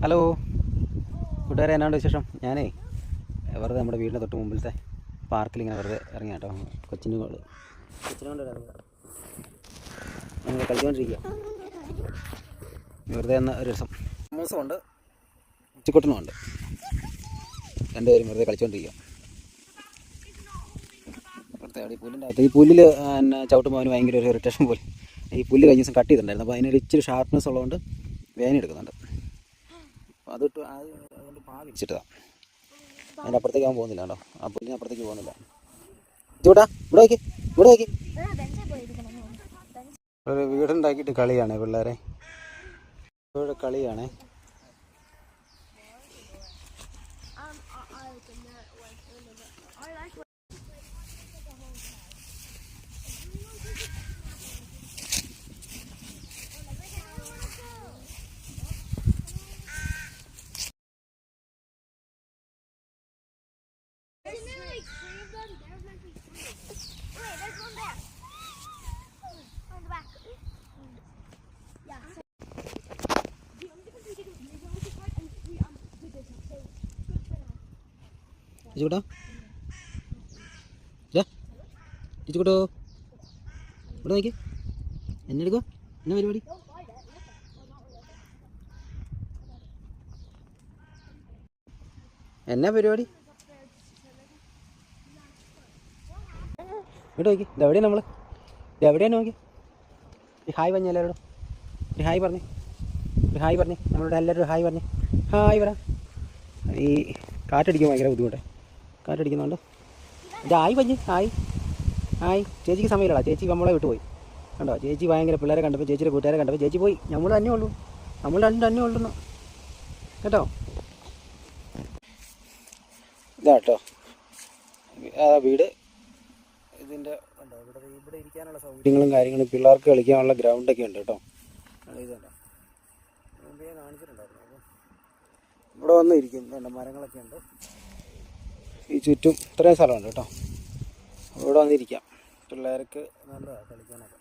Hello കൂട്ടുകാരെ, എന്നാണ്ട് വിശേഷം? ഞാനേ വെറുതെ നമ്മുടെ വീടിൻ്റെ തൊട്ട് മുമ്പിലത്തെ പാർക്കിൽ ഇങ്ങനെ വെറുതെ ഇറങ്ങി കേട്ടോ. കൊച്ചിനെ കൊണ്ട് ഞങ്ങൾ കളിച്ചുകൊണ്ടിരിക്കുക. വെറുതെ എന്ന ഒരു ദിവസം മൂസമുണ്ട്, ഉച്ചക്കൊട്ടനുമുണ്ട്, രണ്ടുപേരും വെറുതെ കളിച്ചുകൊണ്ടിരിക്കുക. ഈ പുല്ലിൻ്റെ അകത്ത് ഈ പുല്ലിൽ പിന്നെ ചവിട്ടുമ്പോൾ അവന് ഭയങ്കര ഒരു ഇറിറ്റേഷൻ പോലെ. ഈ പുല്ല് കഴിഞ്ഞ ദിവസം കട്ട് ചെയ്തിട്ടുണ്ടായിരുന്നു, അപ്പോൾ അതിനൊരു ഇച്ചിരി ഷാർപ്പ്നെസ് ഉള്ളതുകൊണ്ട് വേദന എടുക്കുന്നുണ്ട്. അപ്പോൾ അതിട്ട് അതുകൊണ്ട് പാ വിരിച്ചിട്ടതാണ്. അതിൻ്റെ അപ്പുറത്തേക്ക് അവൻ പോകുന്നില്ല കേട്ടോ, ആ പുല്ലിന് അപ്പുറത്തേക്ക് പോകുന്നില്ല. ചൂട്ടാ ഇവിടെ വയ്ക്ക്, ഇവിടെ വയ്ക്ക്. ഒരു വീടുണ്ടാക്കിയിട്ട് കളിയാണ് പിള്ളേരെ, ഇവിടെ കളിയാണ്. ചേച്ചിക്കോട്ടോ, ചേച്ചിക്കോട്ടോ ഇവിടെ നോക്കി. എന്നെ എടുക്കുമോ? എന്നാ പരിപാടി? എന്നാ പരിപാടി? ഇവിടെ നോക്കി. ഇതെവിടെയാണ് നമ്മൾ? ഇതെവിടെയാണ് നോക്കി? ഒരു ഹായ് പറഞ്ഞ എല്ലാവരോടും. ഒരു ഹായ് പറഞ്ഞേ, ഒരു ഹായ് പറഞ്ഞേ. നമ്മളോട് എല്ലാവരും ഹായ് പറഞ്ഞേ. ഹായ് പറ. ഈ കാറ്റടിക്കാൻ ഭയങ്കര ബുദ്ധിമുട്ട്, കാറ്റടിക്കുന്നുണ്ട്. ഇത് ഹായ് പറഞ്ഞ്. Hi hi. ചേച്ചിക്ക് സമയമില്ലടാ, ചേച്ചി നമ്മളെ വിട്ടുപോയി കണ്ടോ. ചേച്ചി ഭയങ്കര പിള്ളേരെ കണ്ടപ്പോൾ, ചേച്ചിയുടെ കൂട്ടുകാരെ കണ്ടപ്പോൾ ചേച്ചി പോയി. നമ്മൾ തന്നെ ഉള്ളൂ, നമ്മൾ തന്നെ ഉള്ളൂ കേട്ടോ. ഇതാട്ടോ ആ വീട്. ഇതിൻ്റെ ഉണ്ടോ ഇവിടെ ഇരിക്കാനുള്ള സൗകര്യങ്ങളും കാര്യങ്ങളും, പിള്ളേർക്ക് കളിക്കാനുള്ള ഗ്രൗണ്ടൊക്കെ ഉണ്ട് കേട്ടോ. ഇതുണ്ടോ, മുമ്പേ കാണിച്ചിട്ടുണ്ടായിരുന്നു. അപ്പം ഇവിടെ വന്ന് ഇരിക്കും. ഇതുണ്ട്, മരങ്ങളൊക്കെ ഉണ്ട് ഈ ചുറ്റും. ഇത്രയും സ്ഥലമുണ്ട് കേട്ടോ. ഇവിടെ വന്നിരിക്കാം, പിള്ളേർക്ക് നല്ലതാണ് കളിക്കാനൊക്കെ.